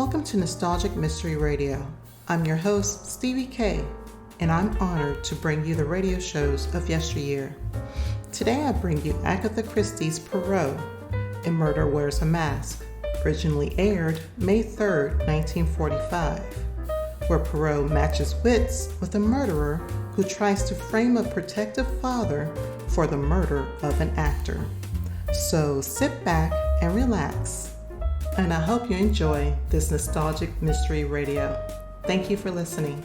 Welcome to Nostalgic Mystery Radio. I'm your host, Stevie K, and I'm honored to bring you the radio shows of yesteryear. Today I bring you Agatha Christie's Poirot, A Murder Wears a Mask, originally aired May 3rd, 1945, where Poirot matches wits with a murderer who tries to frame a protective father for the murder of an actor. So sit back and relax, and I hope you enjoy this nostalgic mystery radio. Thank you for listening.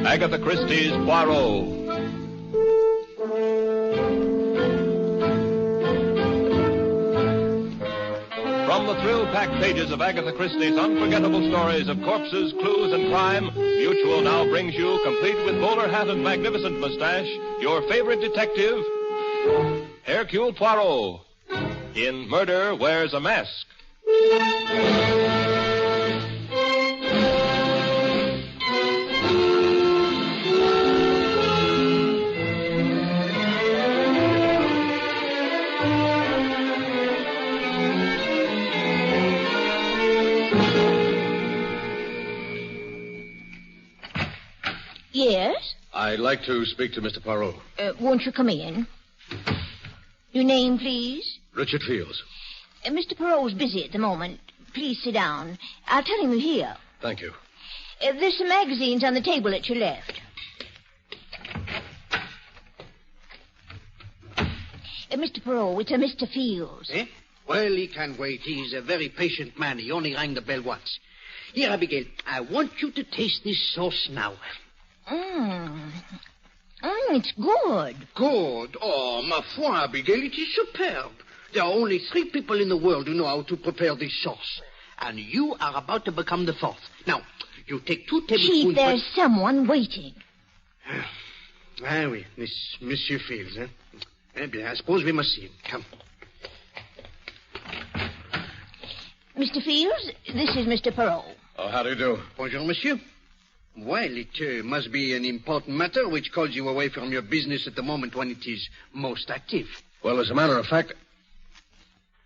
Agatha Christie's Poirot. From the thrill-packed pages of Agatha Christie's unforgettable stories of corpses, clues, and crime, Mutual now brings you, complete with bowler hat and magnificent mustache, your favorite detective, Hercule Poirot, in Murder Wears a Mask. Yes? I'd like to speak to Mr. Poirot. Won't you come in? Your name, please? Richard Fields. Mr. Poirot's busy at the moment. Please sit down. I'll tell him you're here. Thank you. There's some magazines on the table at your left. Mr. Poirot, it's a Mr. Fields. Eh? Well, he can wait. He's a very patient man. He only rang the bell once. Here, Abigail, I want you to taste this sauce now. It's good. Good? Oh, ma foi, Abigail, it is superb. There are only 3 people in the world who know how to prepare this sauce. And you are about to become the 4th. Now, you take 2 tablespoons... Chief, there's someone waiting. Oui, this Monsieur Fields, eh? Eh bien, I suppose we must see him. Come. Mr. Fields, this is Mr. Poirot. Oh, how do you do? Bonjour, monsieur. Well, it must be an important matter which calls you away from your business at the moment when it is most active. Well, as a matter of fact,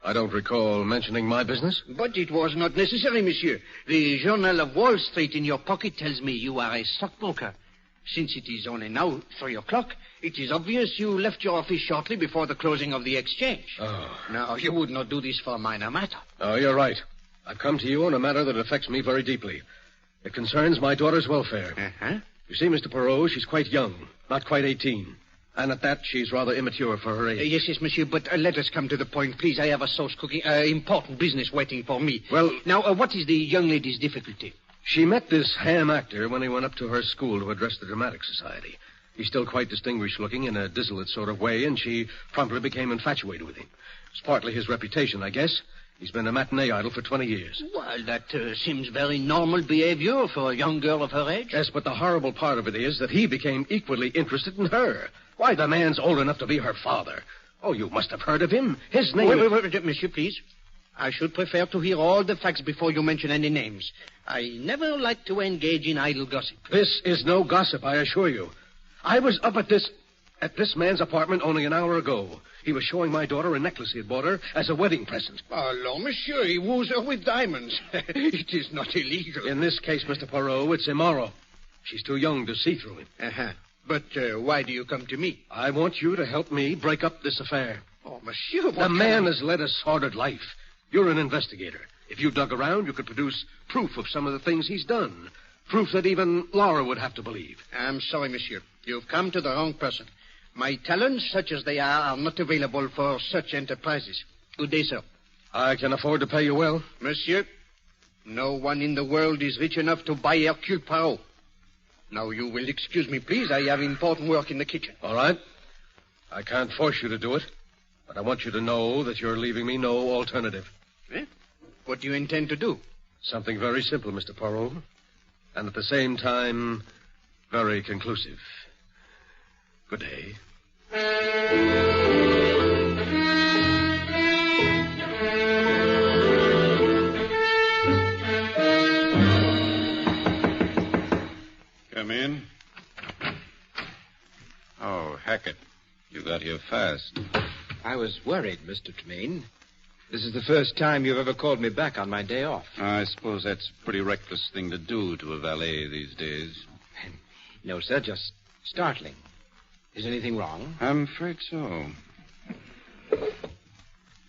I don't recall mentioning my business. But it was not necessary, monsieur. The Journal of Wall Street in your pocket tells me you are a stockbroker. Since it is only now 3 o'clock, it is obvious you left your office shortly before the closing of the exchange. Oh. Now, you would not do this for a minor matter. Oh, you're right. I've come to you on a matter that affects me very deeply. It concerns my daughter's welfare. Uh-huh. You see, Mr. Poirot, she's quite young, not quite 18. And at that, she's rather immature for her age. Yes, monsieur, but let us come to the point. Please, I have a sauce cooking, important business waiting for me. Well... Now, what is the young lady's difficulty? She met this ham actor when he went up to her school to address the Dramatic Society. He's still quite distinguished looking in a dissolute sort of way, and she promptly became infatuated with him. It's partly his reputation, I guess. He's been a matinee idol for 20 years. Well, that seems very normal behavior for a young girl of her age. Yes, but the horrible part of it is that he became equally interested in her. Why, the man's old enough to be her father. Oh, you must have heard of him. His name... Wait, monsieur, please. I should prefer to hear all the facts before you mention any names. I never like to engage in idle gossip. This is no gossip, I assure you. I was up at this man's apartment only an hour ago. He was showing my daughter a necklace he had bought her as a wedding present. Alors, monsieur, he woos her with diamonds. It is not illegal. In this case, Mr. Poirot, it's immoral. She's too young to see through him. Uh-huh. But why do you come to me? I want you to help me break up this affair. Oh, monsieur, The man has led a sordid life. You're an investigator. If you dug around, you could produce proof of some of the things he's done. Proof that even Laura would have to believe. I'm sorry, monsieur. You've come to the wrong person. My talents, such as they are not available for such enterprises. Good day, sir. I can afford to pay you well. Monsieur, no one in the world is rich enough to buy Hercule Poirot. Now, you will excuse me, please. I have important work in the kitchen. All right. I can't force you to do it, but I want you to know that you're leaving me no alternative. Eh? What do you intend to do? Something very simple, Mr. Poirot, and at the same time, very conclusive. Good day. fast. I was worried, Mr. Tremaine. This is the first time you've ever called me back on my day off. I suppose that's a pretty reckless thing to do to a valet these days. No, sir, just startling. Is anything wrong? I'm afraid so.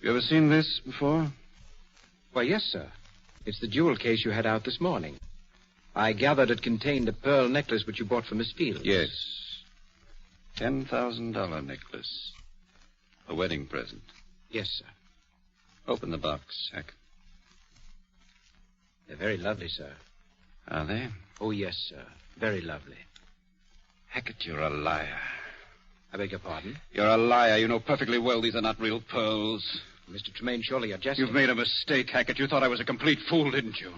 You ever seen this before? Why, yes, sir. It's the jewel case you had out this morning. I gathered it contained a pearl necklace which you bought for Miss Fields. Yes. $10,000 necklace. A wedding present. Yes, sir. Open the box, Hackett. They're very lovely, sir. Are they? Oh, yes, sir. Very lovely. Hackett, you're a liar. I beg your pardon? You're a liar. You know perfectly well these are not real pearls. Mr. Tremaine, surely you're jesting. You've made a mistake, Hackett. You thought I was a complete fool, didn't you?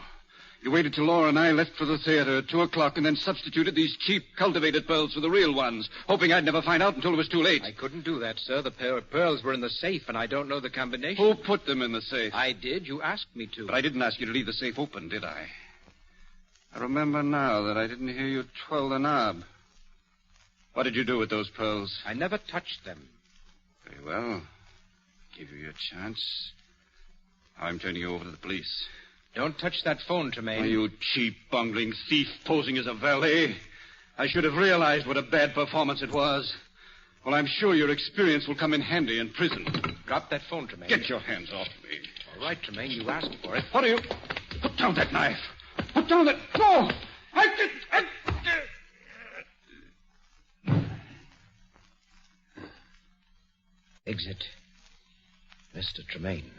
You waited till Laura and I left for the theater at 2 o'clock and then substituted these cheap, cultivated pearls for the real ones, hoping I'd never find out until it was too late. I couldn't do that, sir. The pair of pearls were in the safe, and I don't know the combination. Who put them in the safe? I did. You asked me to. But I didn't ask you to leave the safe open, did I? I remember now that I didn't hear you twirl the knob. What did you do with those pearls? I never touched them. Very well. Give you your chance. I'm turning you over to the police. Don't touch that phone, Tremaine. Oh, you cheap, bungling thief posing as a valet. I should have realized what a bad performance it was. Well, I'm sure your experience will come in handy in prison. Drop that phone, Tremaine. Get your hands off me. All right, Tremaine, you asked for it. What are you... Put down that knife. Put down that... No! Exit. Mr. Tremaine.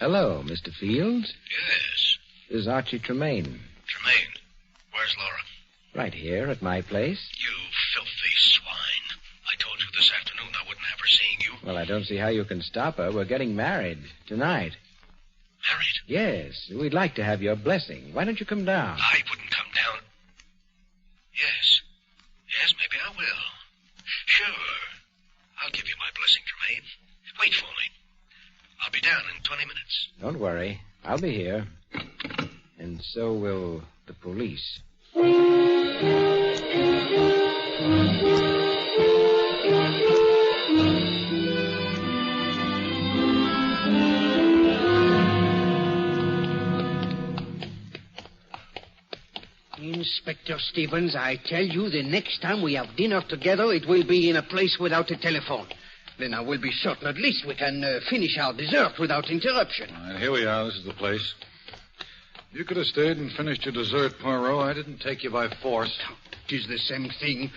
Hello, Mr. Fields. Yes. This is Archie Tremaine. Tremaine, where's Laura? Right here at my place. You filthy swine. I told you this afternoon I wouldn't have her seeing you. Well, I don't see how you can stop her. We're getting married tonight. Married? Yes. We'd like to have your blessing. Why don't you come down? I wouldn't come down. Yes. Yes, maybe I will. Sure. I'll give you my blessing, Tremaine. Wait for me. I'll be down in 20 minutes. Don't worry. I'll be here. And so will the police. Inspector Stevens, I tell you, the next time we have dinner together, it will be in a place without a telephone. Then I will be certain at least we can finish our dessert without interruption. Here we are. This is the place. You could have stayed and finished your dessert, Poirot. I didn't take you by force. It is the same thing.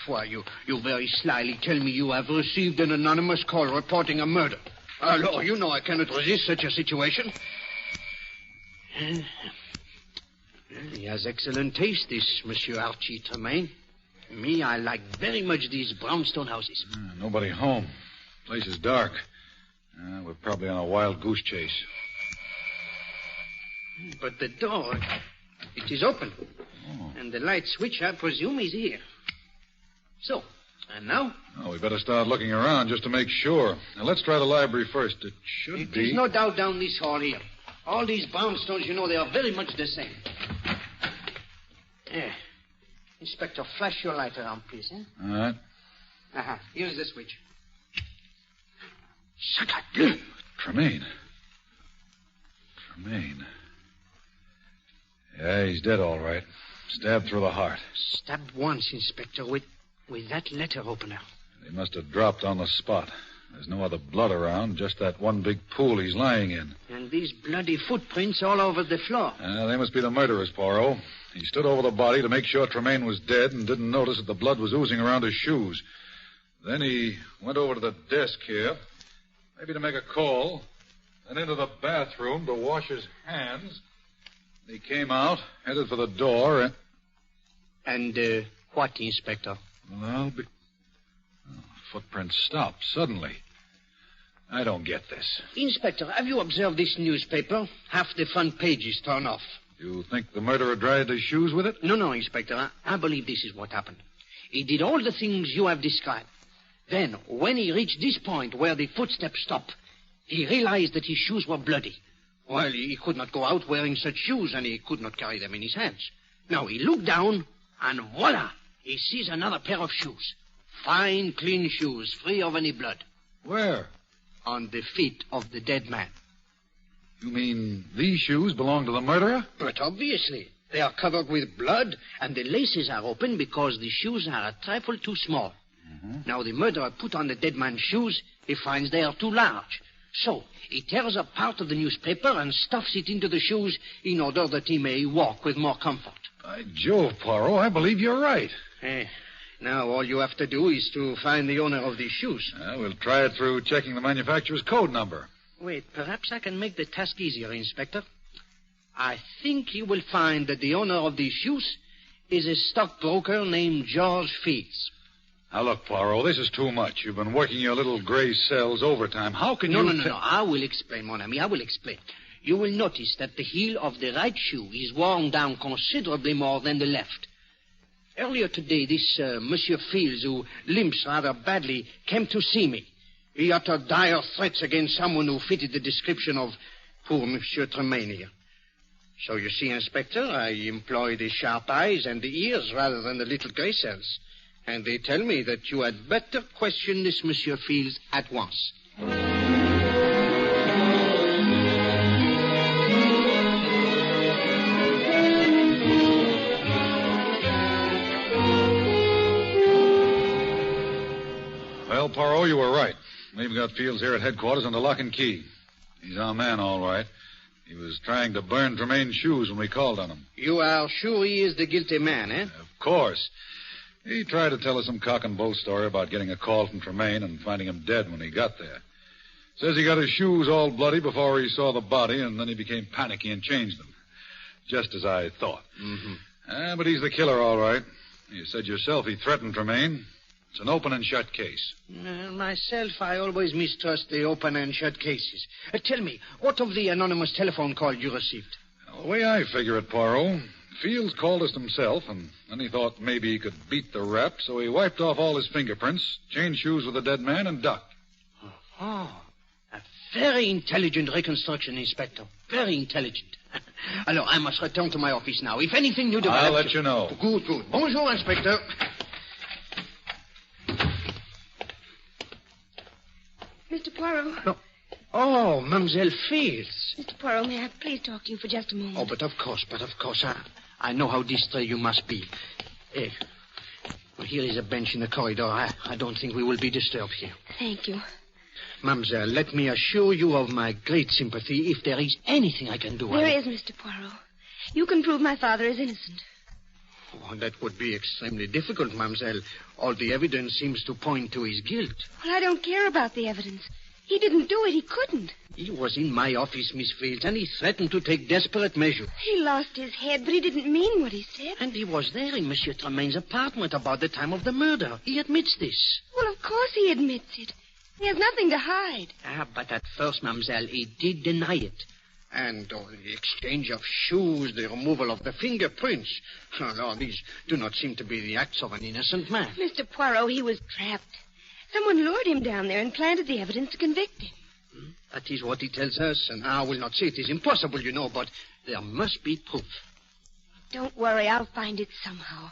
Why, you very slyly tell me you have received an anonymous call reporting a murder. Alors, you know I cannot resist such a situation. He has excellent taste, this Monsieur Archie Tremaine. Me, I like very much these brownstone houses. Nobody home. Place is dark. We're probably on a wild goose chase. But the door, it is open. Oh. And the light switch, I presume, is here. So, and now? Oh, we better start looking around just to make sure. Now, let's try the library first. It should be... There's no doubt down this hall here. All these brownstones, you know, they are very much the same. There. Inspector, flash your light around, please, eh? All right. Uh-huh. Here's the switch. Suchet. Tremaine. Yeah, he's dead, all right. Stabbed through the heart. Stabbed once, Inspector, with that letter opener. He must have dropped on the spot. There's no other blood around, just that one big pool he's lying in. And these bloody footprints all over the floor. They must be the murderers, Poirot. He stood over the body to make sure Tremaine was dead and didn't notice that the blood was oozing around his shoes. Then he went over to the desk here, maybe to make a call, then into the bathroom to wash his hands. He came out, headed for the door, And what, Inspector? Well, footprints stopped suddenly. I don't get this. Inspector, have you observed this newspaper? Half the front page is torn off. You think the murderer dried his shoes with it? No, Inspector. I believe this is what happened. He did all the things you have described. Then, when he reached this point where the footsteps stopped, he realized that his shoes were bloody. Well, he could not go out wearing such shoes, and he could not carry them in his hands. Now, he looked down, and voila! He sees another pair of shoes. Fine, clean shoes, free of any blood. Where? On the feet of the dead man. You mean these shoes belong to the murderer? But obviously. They are covered with blood, and the laces are open because the shoes are a trifle too small. Mm-hmm. Now, the murderer put on the dead man's shoes. He finds they are too large. So, he tears up part of the newspaper and stuffs it into the shoes in order that he may walk with more comfort. By Jove, Poirot, I believe you're right. Now, all you have to do is to find the owner of these shoes. We'll try it through checking the manufacturer's code number. Wait, perhaps I can make the task easier, Inspector. I think you will find that the owner of these shoes is a stockbroker named George Fields. Now, look, Poirot, this is too much. You've been working your little gray cells overtime. How can you... No. I will explain, mon ami. I will explain. You will notice that the heel of the right shoe is worn down considerably more than the left. Earlier today, this Monsieur Fields, who limps rather badly, came to see me. He uttered dire threats against someone who fitted the description of poor Monsieur Tremaine here. So you see, Inspector, I employ the sharp eyes and the ears rather than the little gray cells. And they tell me that you had better question this Monsieur Fields at once. Well, Poirot, you were right. We've got Fields here at headquarters under lock and key. He's our man, all right. He was trying to burn Tremaine's shoes when we called on him. You are sure he is the guilty man, eh? Of course. He tried to tell us some cock and bull story about getting a call from Tremaine and finding him dead when he got there. Says he got his shoes all bloody before he saw the body, and then he became panicky and changed them. Just as I thought. Mm-hmm. But he's the killer, all right. You said yourself he threatened Tremaine. It's an open and shut case. Myself, I always mistrust the open and shut cases. Tell me, what of the anonymous telephone call you received? Well, the way I figure it, Poirot, Fields called us himself, and then he thought maybe he could beat the rap, so he wiped off all his fingerprints, changed shoes with the dead man, and ducked. Oh, a very intelligent reconstruction, Inspector. Very intelligent. Alors, I must return to my office now. If anything new develops... I'll let you know. Good. Bonjour, Inspector. Mr. Poirot. No. Oh, Mademoiselle Fields. Mr. Poirot, may I please talk to you for just a moment? Oh, but of course. I know how distressed you must be. Well, here is a bench in the corridor. I don't think we will be disturbed here. Thank you. Mademoiselle, let me assure you of my great sympathy if there is anything I can do. There is, Mr. Poirot. You can prove my father is innocent. Oh, that would be extremely difficult, Mademoiselle. All the evidence seems to point to his guilt. Well, I don't care about the evidence. He didn't do it. He couldn't. He was in my office, Miss Fields, and he threatened to take desperate measures. He lost his head, but he didn't mean what he said. And he was there in Monsieur Tremaine's apartment about the time of the murder. He admits this. Well, of course he admits it. He has nothing to hide. But at first, Mademoiselle, he did deny it. And the exchange of shoes, the removal of the fingerprints. Oh, no, these do not seem to be the acts of an innocent man. Mr. Poirot, he was trapped. Someone lured him down there and planted the evidence to convict him. That is what he tells us, and I will not say it is impossible, you know, but there must be proof. Don't worry, I'll find it somehow.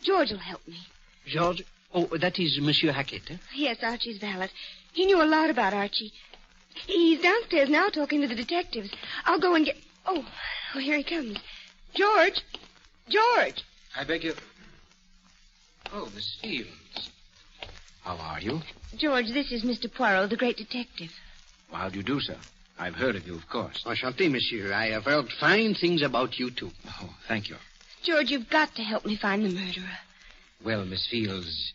George will help me. George? Oh, that is Monsieur Hackett, eh? Yes, Archie's valet. He knew a lot about Archie. He's downstairs now talking to the detectives. I'll go and get... Oh, here he comes. George! I beg your... Oh, Miss Fields. How are you? George, this is Mr. Poirot, the great detective. Well, how do you do, sir? I've heard of you, of course. Enchanté, monsieur. I have heard fine things about you, too. Oh, thank you. George, you've got to help me find the murderer. Well, Miss Fields...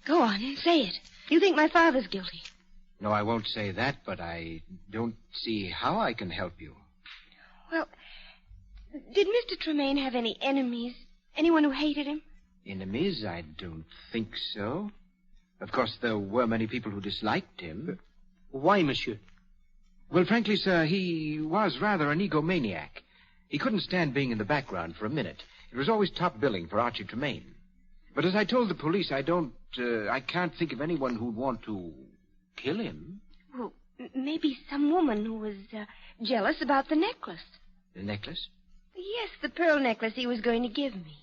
Go on, say it. You think my father's guilty. No, I won't say that, but I don't see how I can help you. Well, did Mr. Tremaine have any enemies? Anyone who hated him? Enemies? I don't think so. Of course, there were many people who disliked him. Why, monsieur? Well, frankly, sir, he was rather an egomaniac. He couldn't stand being in the background for a minute. It was always top billing for Archie Tremaine. But as I told the police, I can't think of anyone who'd want to kill him. Well, maybe some woman who was jealous about the necklace. The necklace? Yes, the pearl necklace he was going to give me.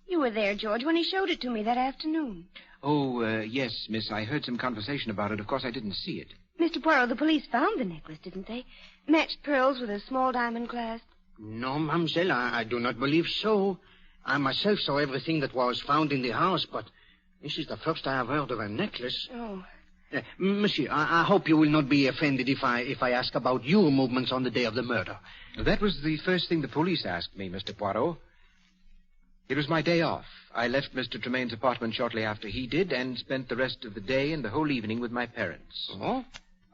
You were there, George, when he showed it to me that afternoon. Oh, yes, miss. I heard some conversation about it. Of course, I didn't see it. Mr. Poirot, the police found the necklace, didn't they? Matched pearls with a small diamond clasp. No, mademoiselle, I do not believe so. I myself saw everything that was found in the house, but this is the first I have heard of a necklace. Oh. Monsieur, I hope you will not be offended if I ask about your movements on the day of the murder. That was the first thing the police asked me, Mr. Poirot. It was my day off. I left Mr. Tremaine's apartment shortly after he did and spent the rest of the day and the whole evening with my parents. Oh?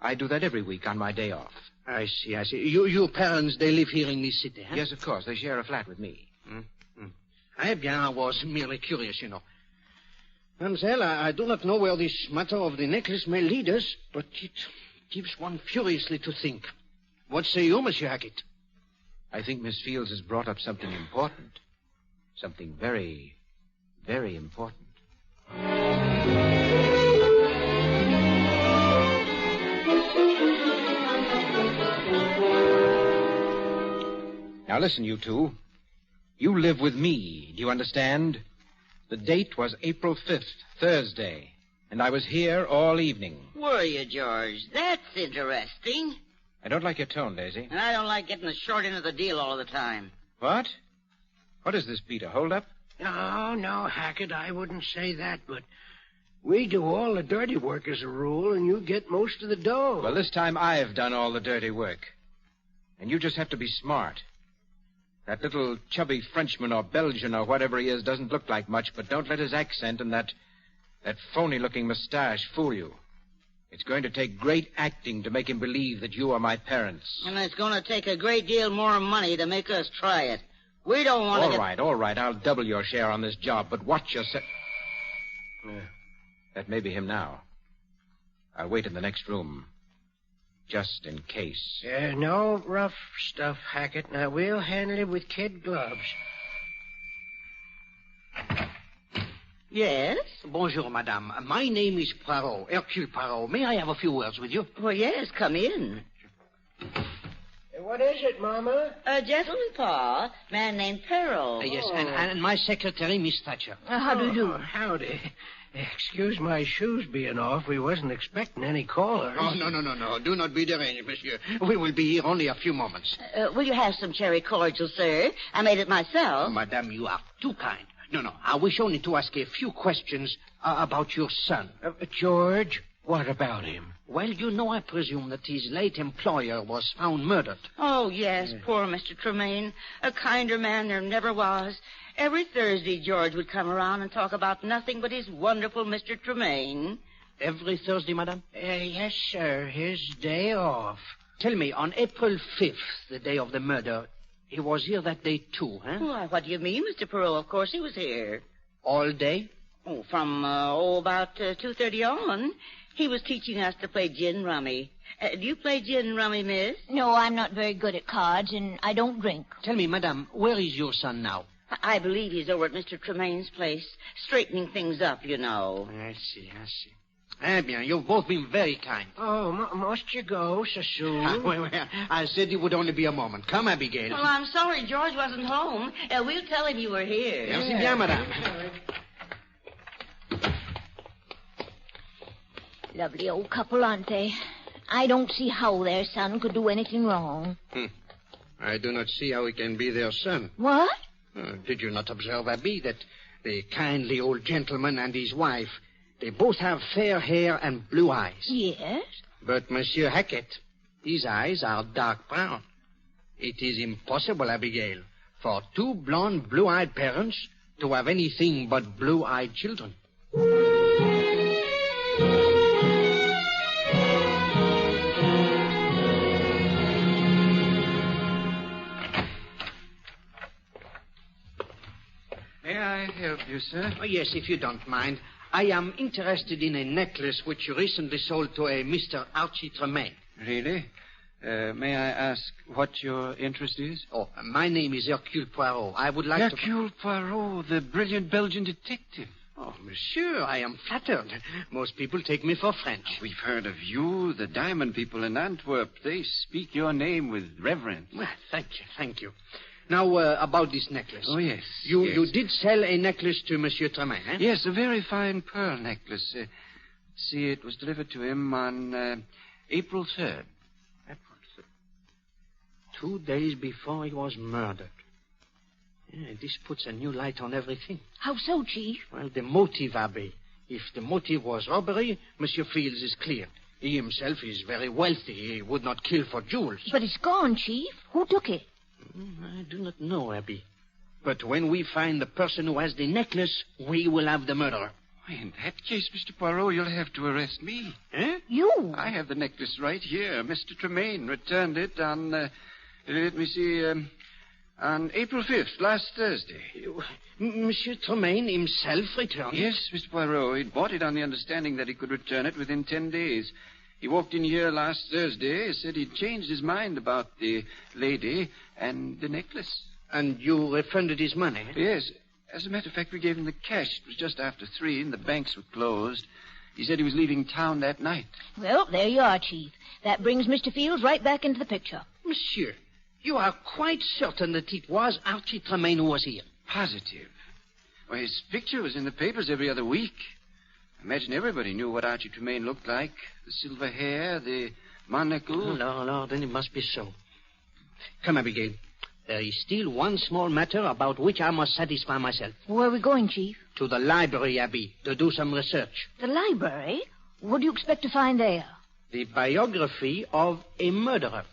I do that every week on my day off. I see. Your parents, they live here in this city, huh? Yes, of course. They share a flat with me. Eh bien, I was merely curious, you know. Mademoiselle, I do not know where this matter of the necklace may lead us, but it gives one furiously to think. What say you, Monsieur Hackett? I think Miss Fields has brought up something important. Something very, very important. Now listen, you two. You live with me, do you understand? The date was April 5th, Thursday, and I was here all evening. Were you, George? That's interesting. I don't like your tone, Daisy. And I don't like getting the short end of the deal all the time. What? What is this, Peter? Hold up? No, Hackett, I wouldn't say that, but we do all the dirty work as a rule, and you get most of the dough. Well, this time I've done all the dirty work. And you just have to be smart. That little chubby Frenchman or Belgian or whatever he is doesn't look like much, but don't let his accent and that phony-looking mustache fool you. It's going to take great acting to make him believe that you are my parents. And it's going to take a great deal more money to make us try it. We don't want to All right. I'll double your share on this job, but watch yourself. That may be him now. I'll wait in the next room. Just in case. No rough stuff, Hackett. Now, we'll handle it with kid gloves. Yes? Bonjour, madame. My name is Poirot, Hercule Poirot. May I have a few words with you? Well, yes, come in. What is it, Mama? A gentleman, Pa. Man named Peril. Yes, and my secretary, Miss Thatcher. How do you do? Howdy. Excuse my shoes being off. We wasn't expecting any callers. Oh, no. Do not be deranged, monsieur. We will be here only a few moments. Will you have some cherry cordial, sir? I made it myself. Oh, madame, you are too kind. No. I wish only to ask a few questions about your son. George, what about him? Well, you know, I presume that his late employer was found murdered. Oh, yes, poor Mr. Tremaine. A kinder man there never was. Every Thursday, George would come around and talk about nothing but his wonderful Mr. Tremaine. Every Thursday, madame? Yes, sir. His day off. Tell me, on April 5th, the day of the murder, he was here that day, too, huh? Why, what do you mean, Mr. Poirot? Of course he was here. All day? Oh, from, about 2:30 on. He was teaching us to play gin rummy. Do you play gin rummy, miss? No, I'm not very good at cards, and I don't drink. Tell me, madame, where is your son now? I believe he's over at Mr. Tremaine's place, straightening things up, you know. I see. Eh bien, you've both been very kind. Oh, must you go so soon? Well, I said it would only be a moment. Come, Abigail. Well, I'm sorry George wasn't home. We'll tell him you were here. Merci bien, madame. Lovely old couple, aren't they? I don't see how their son could do anything wrong. I do not see how he can be their son. What? Did you not observe, Abby, that the kindly old gentleman and his wife, they both have fair hair and blue eyes? Yes. But Monsieur Hackett, his eyes are dark brown. It is impossible, Abigail, for two blonde, blue-eyed parents to have anything but blue-eyed children. May I help you, sir? Oh, yes, if you don't mind. I am interested in a necklace which you recently sold to a Mr. Archie Tremaine. Really? May I ask what your interest is? Oh, my name is Hercule Poirot. I would like Hercule Poirot, the brilliant Belgian detective. Oh, monsieur, I am flattered. Most people take me for French. We've heard of you, the diamond people in Antwerp. They speak your name with reverence. Well, thank you. Now, about this necklace. Oh, yes. You did sell a necklace to Monsieur Tremaine, eh? Yes, a very fine pearl necklace. See, it was delivered to him on April 3rd. 2 days before he was murdered. Yeah, this puts a new light on everything. How so, Chief? Well, the motive, Abbe. If the motive was robbery, Monsieur Fields is cleared. He himself is very wealthy. He would not kill for jewels. But it's gone, Chief. Who took it? I do not know, Abbe. But when we find the person who has the necklace, we will have the murderer. In that case, Mr. Poirot, you'll have to arrest me. Eh? You? I have the necklace right here. Mr. Tremaine returned it on, let me see, on April 5th, last Thursday. Monsieur Tremaine himself returned it? Yes, Mr. Poirot. He'd bought it on the understanding that he could return it within 10 days. He walked in here last Thursday, said he'd changed his mind about the lady and the necklace. And you refunded his money? Yes. As a matter of fact, we gave him the cash. It was just after 3, and the banks were closed. He said he was leaving town that night. Well, there you are, Chief. That brings Mr. Fields right back into the picture. Monsieur, you are quite certain that it was Archie Tremaine who was here? Positive. Well, his picture was in the papers every other week. I imagine everybody knew what Archie Tremaine looked like. The silver hair, the monocle. No, then it must be so. Come, Abigail. There is still one small matter about which I must satisfy myself. Where are we going, Chief? To the library, Abby, to do some research. The library? What do you expect to find there? The biography of a murderer.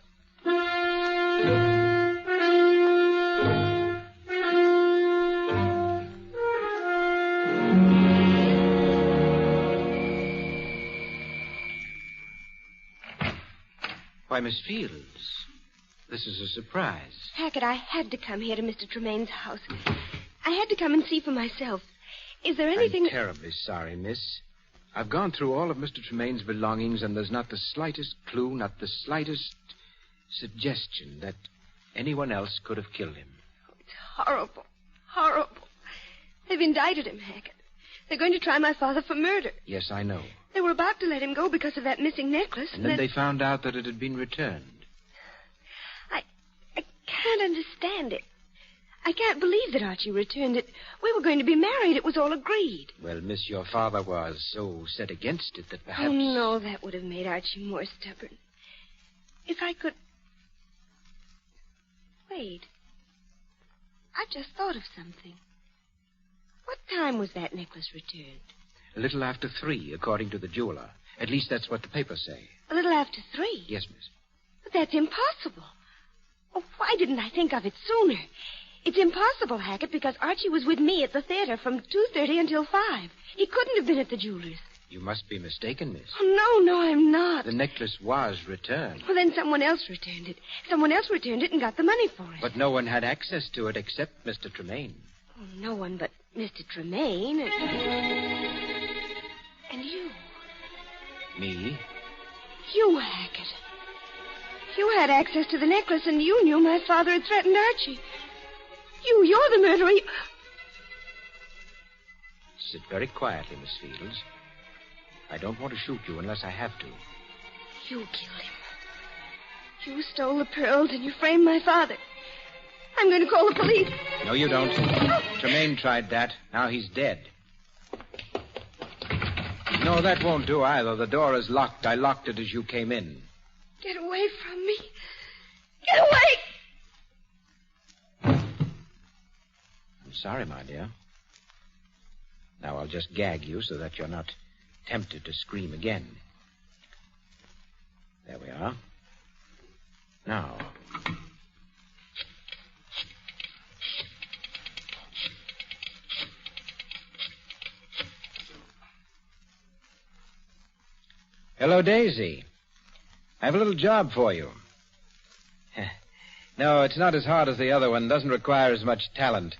Why, Miss Fields, this is a surprise. Hackett, I had to come here to Mr. Tremaine's house. I had to come and see for myself. Is there anything... I'm terribly sorry, miss. I've gone through all of Mr. Tremaine's belongings, and there's not the slightest clue, not the slightest suggestion that anyone else could have killed him. Oh, it's horrible. Horrible. They've indicted him, Hackett. They're going to try my father for murder. Yes, I know. They were about to let him go because of that missing necklace. And then they found out that it had been returned. I can't understand it. I can't believe that Archie returned it. We were going to be married. It was all agreed. Well, miss, your father was so set against it that perhaps... Oh, no, that would have made Archie more stubborn. If I could... Wait. I've just thought of something. What time was that necklace returned? A little after 3, according to the jeweler. At least that's what the papers say. A little after 3? Yes, miss. But that's impossible. Oh, why didn't I think of it sooner? It's impossible, Hackett, because Archie was with me at the theater from 2:30 until 5. He couldn't have been at the jeweler's. You must be mistaken, miss. Oh, no, I'm not. The necklace was returned. Well, then someone else returned it. Someone else returned it and got the money for it. But no one had access to it except Mr. Tremaine. Oh, no one but Mr. Tremaine. And you. Me? You, Hackett. You had access to the necklace, and you knew my father had threatened Archie. You're the murderer. Sit very quietly, Miss Fields. I don't want to shoot you unless I have to. You killed him. You stole the pearls, and you framed my father. I'm going to call the police. No, you don't. Tremaine tried that. Now he's dead. No, that won't do either. The door is locked. I locked it as you came in. Get away from me. Get away! I'm sorry, my dear. Now I'll just gag you so that you're not tempted to scream again. There we are. Now. Hello, Daisy. I have a little job for you. No, it's not as hard as the other one. Doesn't require as much talent.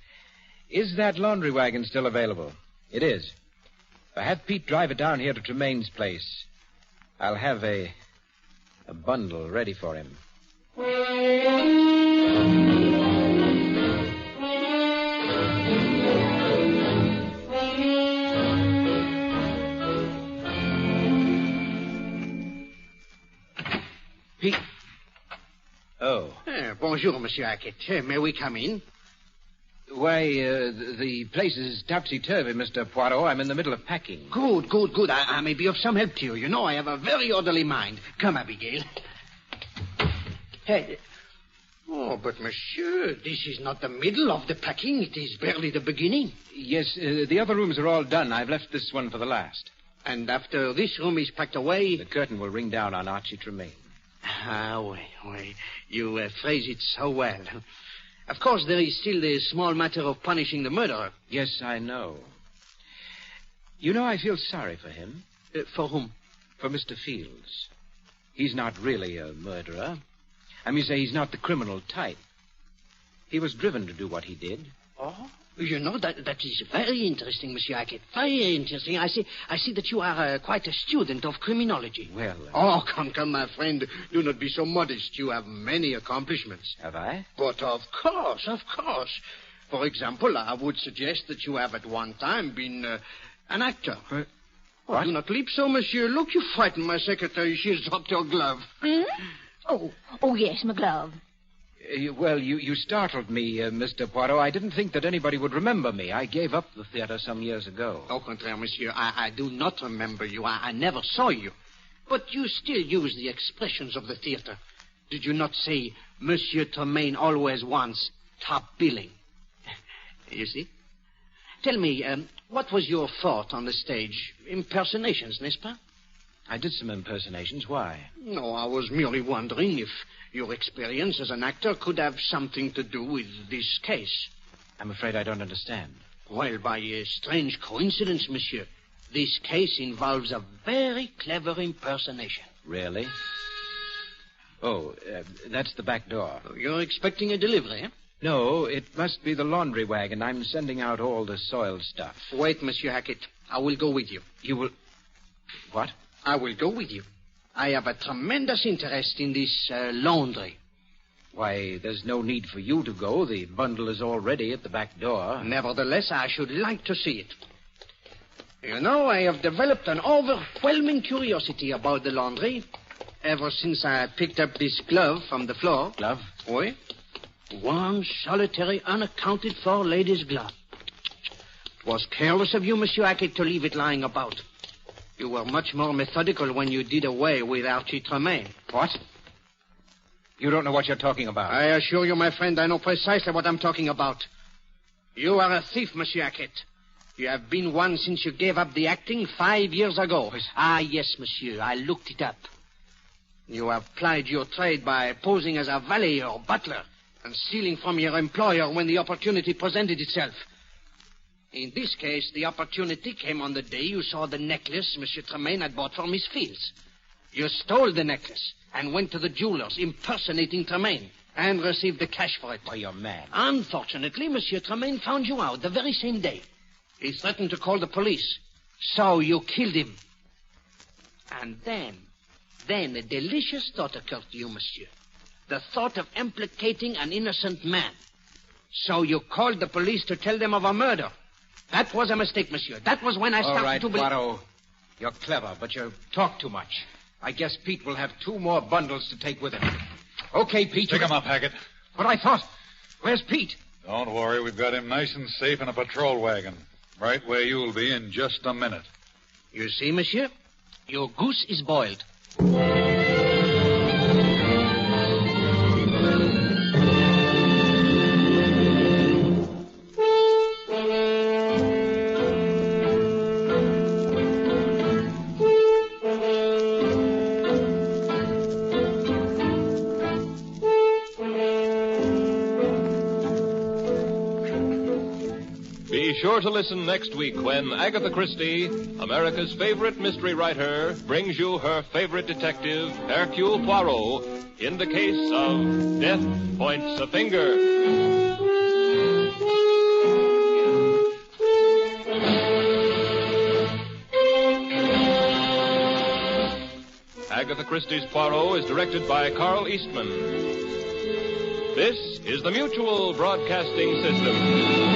Is that laundry wagon still available? It is. Have Pete drive it down here to Tremaine's place. I'll have a a bundle ready for him. Pete. Oh. Bonjour, Monsieur Hackett. May we come in? Why, the place is topsy-turvy, Mr. Poirot. I'm in the middle of packing. Good. I may be of some help to you. You know, I have a very orderly mind. Come, Abigail. Hey. Oh, but, monsieur, this is not the middle of the packing. It is barely the beginning. Yes, the other rooms are all done. I've left this one for the last. And after this room is packed away... The curtain will ring down on Archie Tremaine. Oui. You phrase it so well. Of course, there is still the small matter of punishing the murderer. Yes, I know. You know, I feel sorry for him. For whom? For Mr. Fields. He's not really a murderer. I mean, say he's not the criminal type. He was driven to do what he did. Oh? You know, that is very interesting, Monsieur Hackett. Very interesting. I see that you are quite a student of criminology. Well... Oh, come, my friend. Do not be so modest. You have many accomplishments. Have I? But of course. For example, I would suggest that you have at one time been an actor. What? Do not leap so, monsieur. Look, you frightened my secretary. She has dropped your glove. Oh, yes, my glove. Well, you startled me, Mr. Poirot. I didn't think that anybody would remember me. I gave up the theater some years ago. Au contraire, monsieur. I do not remember you. I never saw you. But you still use the expressions of the theater. Did you not say, Monsieur Tremaine always wants top billing? You see? Tell me, what was your thought on the stage? Impersonations, n'est-ce pas? I did some impersonations. Why? No, I was merely wondering if your experience as an actor could have something to do with this case. I'm afraid I don't understand. Well, by a strange coincidence, monsieur, this case involves a very clever impersonation. Really? Oh, that's the back door. You're expecting a delivery, eh? No, it must be the laundry wagon. I'm sending out all the soiled stuff. Wait, Monsieur Hackett. I will go with you. You will... What? I will go with you. I have a tremendous interest in this laundry. Why, there's no need for you to go. The bundle is already at the back door. Nevertheless, I should like to see it. You know, I have developed an overwhelming curiosity about the laundry ever since I picked up this glove from the floor. Glove? Oui. One solitary, unaccounted-for lady's glove. It was careless of you, Monsieur Hackett, to leave it lying about. You were much more methodical when you did away with Archie Tremaine. What? You don't know what you're talking about. I assure you, my friend, I know precisely what I'm talking about. You are a thief, Monsieur Hackett. You have been one since you gave up the acting 5 years ago. Ah, yes, monsieur. I looked it up. You have plied your trade by posing as a valet or butler and stealing from your employer when the opportunity presented itself. In this case, the opportunity came on the day you saw the necklace Monsieur Tremaine had bought for Miss Fields. You stole the necklace and went to the jeweler's impersonating Tremaine and received the cash for it. Why, you're mad. Unfortunately, Monsieur Tremaine found you out the very same day. He threatened to call the police. So you killed him. And then a delicious thought occurred to you, monsieur. The thought of implicating an innocent man. So you called the police to tell them of a murder. That was a mistake, monsieur. That was when I started to believe... All right, Poirot. You're clever, but you talk too much. I guess Pete will have 2 more bundles to take with him. Okay, Pete. Pick him up, Hackett. But I thought... Where's Pete? Don't worry. We've got him nice and safe in a patrol wagon. Right where you'll be in just a minute. You see, monsieur? Your goose is boiled. Be sure to listen next week when Agatha Christie, America's favorite mystery writer, brings you her favorite detective, Hercule Poirot, in the case of Death Points a Finger. Agatha Christie's Poirot is directed by Carl Eastman. This is the Mutual Broadcasting System.